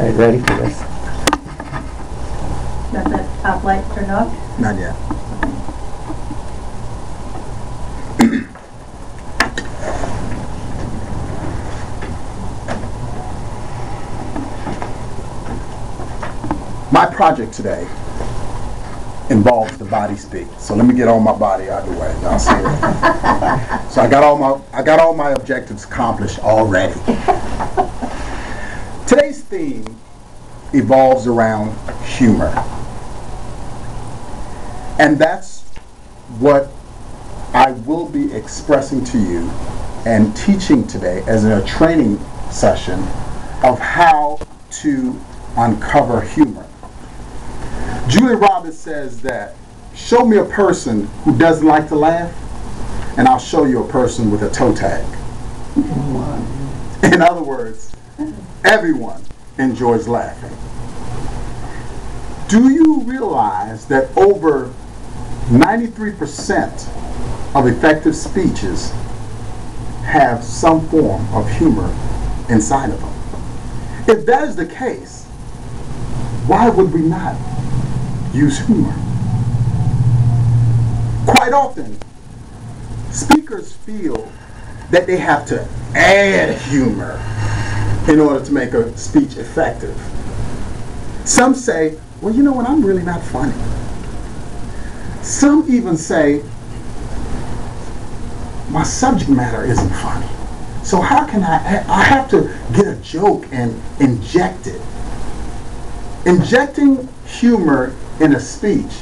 Are you ready for this? Got that top light turned off? Not yet. My project today involves the body speak. So let me get all my body out of the way. Y'all see it? So I got all my objectives accomplished already. Today's theme evolves around humor. And that's what I will be expressing to you and teaching today as in a training session of how to uncover humor. Julia Roberts says that, show me a person who doesn't like to laugh, and I'll show you a person with a toe tag. In other words, everyone enjoys laughing. Do you realize that over 93% of effective speeches have some form of humor inside of them? If that is the case, why would we not use humor? Quite often, speakers feel that they have to add humor in order to make a speech effective. Some say, well, you know what, I'm really not funny. Some even say, my subject matter isn't funny. So how can I have to get a joke and inject it. Injecting humor in a speech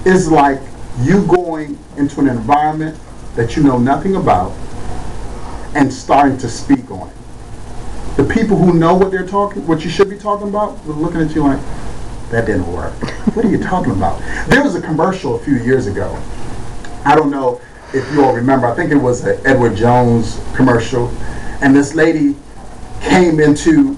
is like you going into an environment that you know nothing about and starting to speak on it. The people who know what you should be talking about, were looking at you like, that didn't work. What are you talking about? There was a commercial a few years ago. I don't know if you all remember. I think it was an Edward Jones commercial, and this lady came into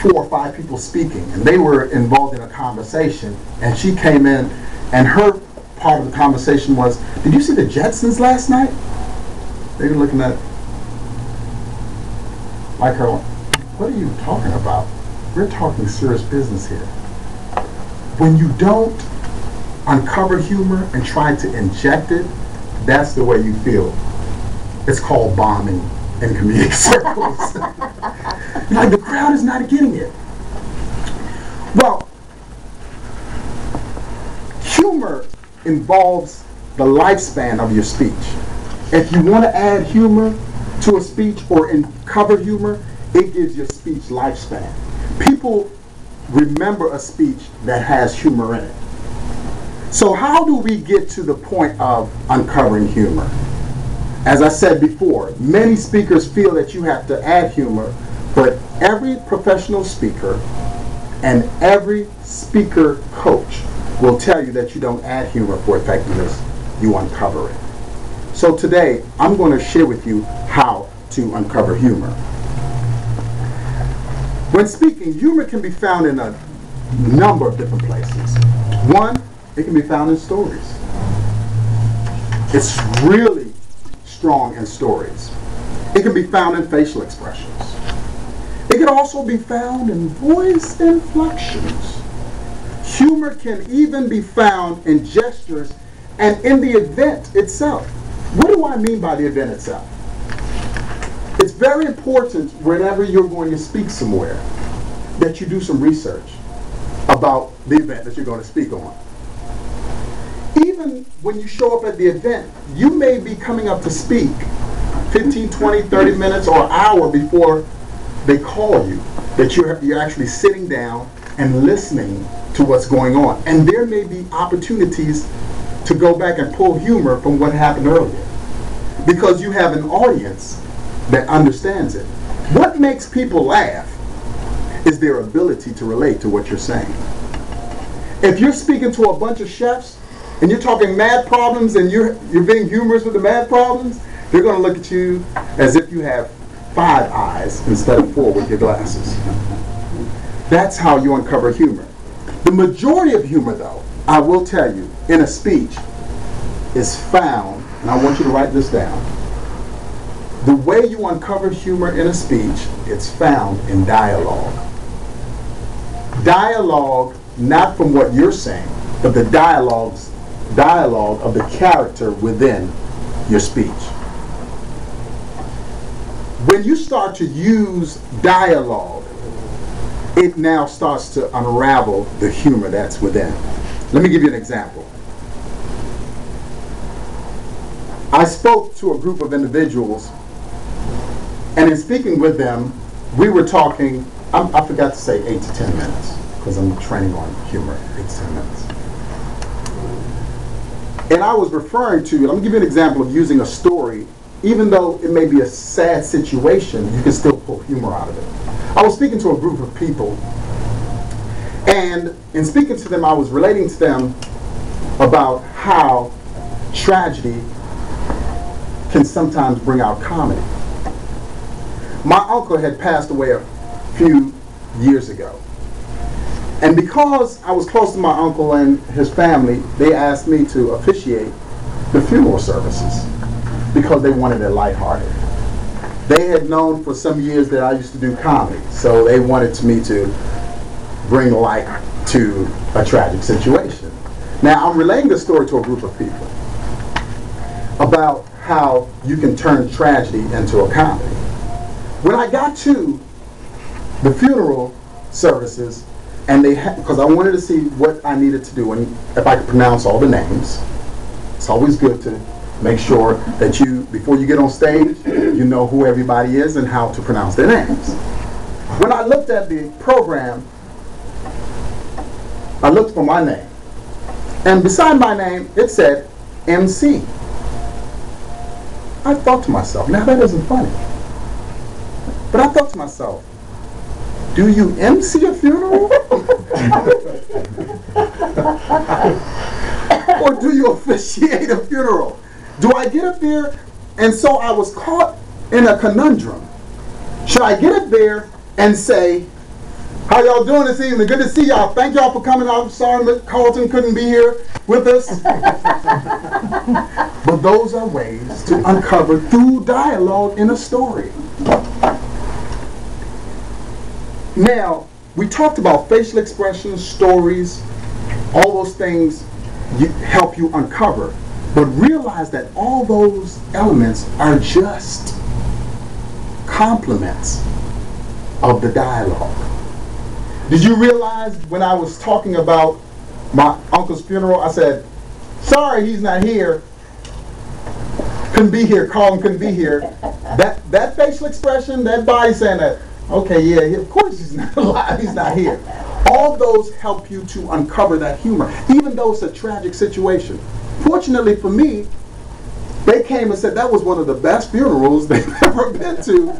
4 or 5 people speaking, and they were involved in a conversation, and she came in, and her part of the conversation was, did you see the Jetsons last night? They were looking at like her, what are you talking about? We're talking serious business here. When you don't uncover humor and try to inject it, that's the way you feel. It's called bombing in comedic circles. Like, the crowd is not getting it. Well, humor involves the lifespan of your speech. If you want to add humor to a speech or uncover humor, it gives your speech lifespan. People remember a speech that has humor in it. So how do we get to the point of uncovering humor? As I said before, many speakers feel that you have to add humor, but every professional speaker and every speaker coach will tell you that you don't add humor for effectiveness, you uncover it. So today, I'm going to share with you how to uncover humor. When speaking, humor can be found in a number of different places. One, it can be found in stories. It's really strong in stories. It can be found in facial expressions. It can also be found in voice inflections. Humor can even be found in gestures and in the event itself. What do I mean by the event itself? It's very important whenever you're going to speak somewhere that you do some research about the event that you're going to speak on. Even when you show up at the event, you may be coming up to speak 15, 20, 30 minutes or an hour before they call you, that you're actually sitting down and listening to what's going on. And there may be opportunities to go back and pull humor from what happened earlier, because you have an audience that understands it. What makes people laugh is their ability to relate to what you're saying. If you're speaking to a bunch of chefs and you're talking math problems and you're being humorous with the math problems, they're going to look at you as if you have 5 eyes instead of 4 with your glasses. That's how you uncover humor. The majority of humor, though, I will tell you, in a speech is found, and I want you to write this down. The way you uncover humor in a speech, it's found in dialogue. dialogue, not from what you're saying, but the dialogue of the character within your speech. When you start to use dialogue, it now starts to unravel the humor that's within. Let me give you an example. I spoke to a group of individuals, and in speaking with them, we were talking, I forgot to say 8 to 10 minutes, because I'm training on humor, 8 to 10 minutes. And I was referring to, let me give you an example of using a story. Even though it may be a sad situation, you can still pull humor out of it. I was speaking to a group of people, and in speaking to them, I was relating to them about how tragedy can sometimes bring out comedy. My uncle had passed away a few years ago. And because I was close to my uncle and his family, they asked me to officiate the funeral services because they wanted it lighthearted. They had known for some years that I used to do comedy, so they wanted me to bring light to a tragic situation. Now, I'm relaying this story to a group of people about how you can turn tragedy into a comedy. When I got to the funeral services, and because I wanted to see what I needed to do and if I could pronounce all the names. It's always good to make sure that you, before you get on stage, you know who everybody is and how to pronounce their names. When I looked at the program, I looked for my name. And beside my name, it said MC. I thought to myself, now that isn't funny. But I thought to myself, do you MC a funeral? Or do you officiate a funeral? Do I get up there? And so I was caught in a conundrum. Should I get up there and say, how y'all doing this evening? Good to see y'all. Thank y'all for coming out. Sorry that Carlton couldn't be here with us. But those are ways to uncover through dialogue in a story. Now, we talked about facial expressions, stories, all those things help you uncover. But realize that all those elements are just complements of the dialogue. Did you realize when I was talking about my uncle's funeral, I said, sorry he's not here. Couldn't be here, Carlton couldn't be here. That facial expression, that body saying that, okay, yeah, of course he's not alive, he's not here. All those help you to uncover that humor, even though it's a tragic situation. Fortunately for me, they came and said that was one of the best funerals they've ever been to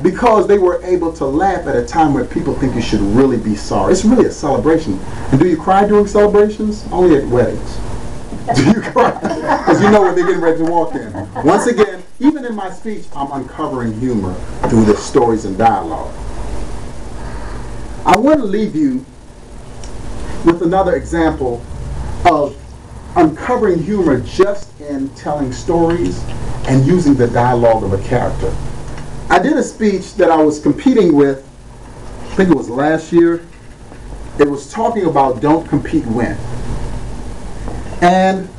because they were able to laugh at a time where people think you should really be sorry. It's really a celebration. And do you cry during celebrations? Only at weddings. Do you cry? Because you know when they're getting ready to walk in. Once again, even in my speech, I'm uncovering humor through the stories and dialogue. I want to leave you with another example of uncovering humor just in telling stories and using the dialogue of a character. I did a speech that I was competing with, I think it was last year. It was talking about don't compete, win. And,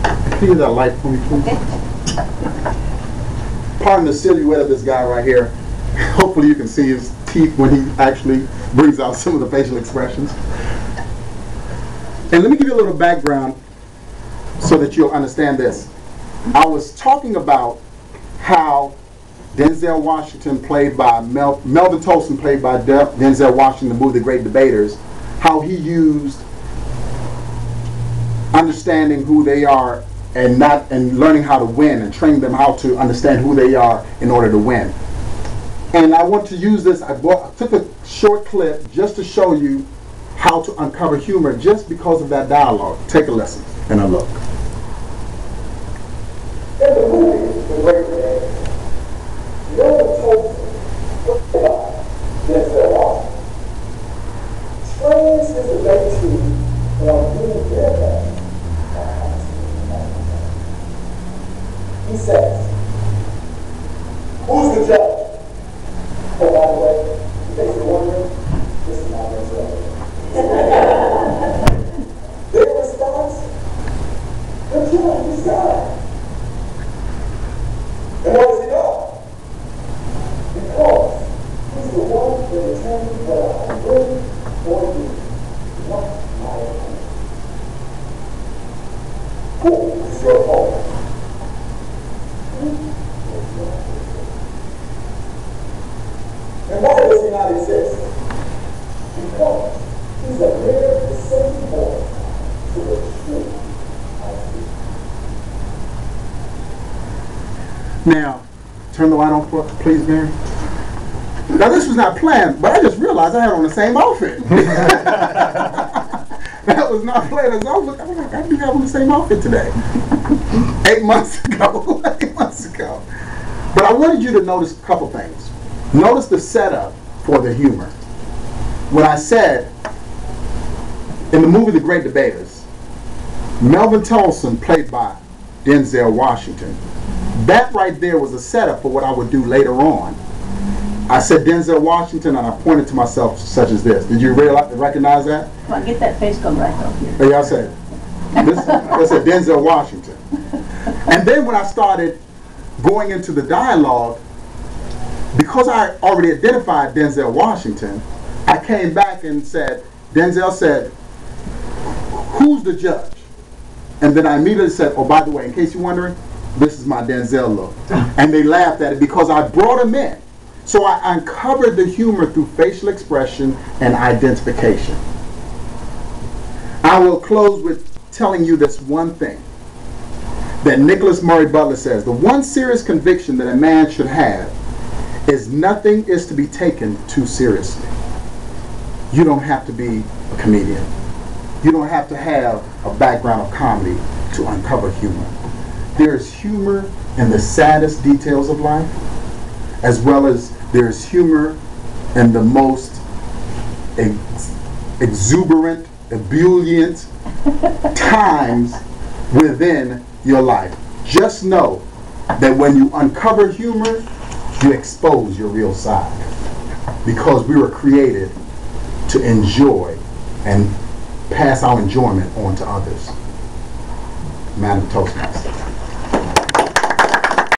can you use that light for me, please? Pardon the silhouette of this guy right here. Hopefully you can see his teeth when he actually brings out some of the facial expressions. And let me give you a little background so that you'll understand this. I was talking about how Denzel Washington, played by Melvin Tolson, played by Denzel Washington, the movie The Great Debaters, how he used understanding who they are and learning how to win and training them how to understand who they are in order to win. And I want to use this. I took a short clip just to show you how to uncover humor just because of that dialogue. Take a listen and a look. In the movie, The Great Debaters, Melvin Tolson, Denzel Washington, trains his debate team on doing their best. He says, who's the judge? Oh, by the way, in case you're wondering, this is not Denzel. And what has he done? Because he's the one that determines that I am ready for you, not my own. Who is your opponent? And why does he not exist? Because he's a mere dissenting voice to the truth I speak. Now, turn the light on, please, Mary. Now, this was not planned, but I just realized I had on the same outfit. That was not planned. I was like, I do have on the same outfit today. 8 months ago. 8 months ago. But I wanted you to notice a couple things. Notice the setup for the humor. When I said, in the movie The Great Debaters, Melvin Tolson, played by Denzel Washington, that right there was a setup for what I would do later on. I said Denzel Washington, and I pointed to myself such as this. Did you recognize that? Come on, get that face gun right up here. Yeah, I said, I said Denzel Washington. And then when I started going into the dialogue, because I already identified Denzel Washington, I came back and said, Denzel said, who's the judge? And then I immediately said, oh, by the way, in case you're wondering, this is my Denzel look. And they laughed at it because I brought him in. So I uncovered the humor through facial expression and identification. I will close with telling you this one thing that Nicholas Murray Butler says. The one serious conviction that a man should have is nothing is to be taken too seriously. You don't have to be a comedian. You don't have to have a background of comedy to uncover humor. There is humor in the saddest details of life, as well as there is humor in the most exuberant, ebullient times within your life. Just know that when you uncover humor, you expose your real side, because we were created to enjoy and pass our enjoyment on to others. Madam Toastmaster.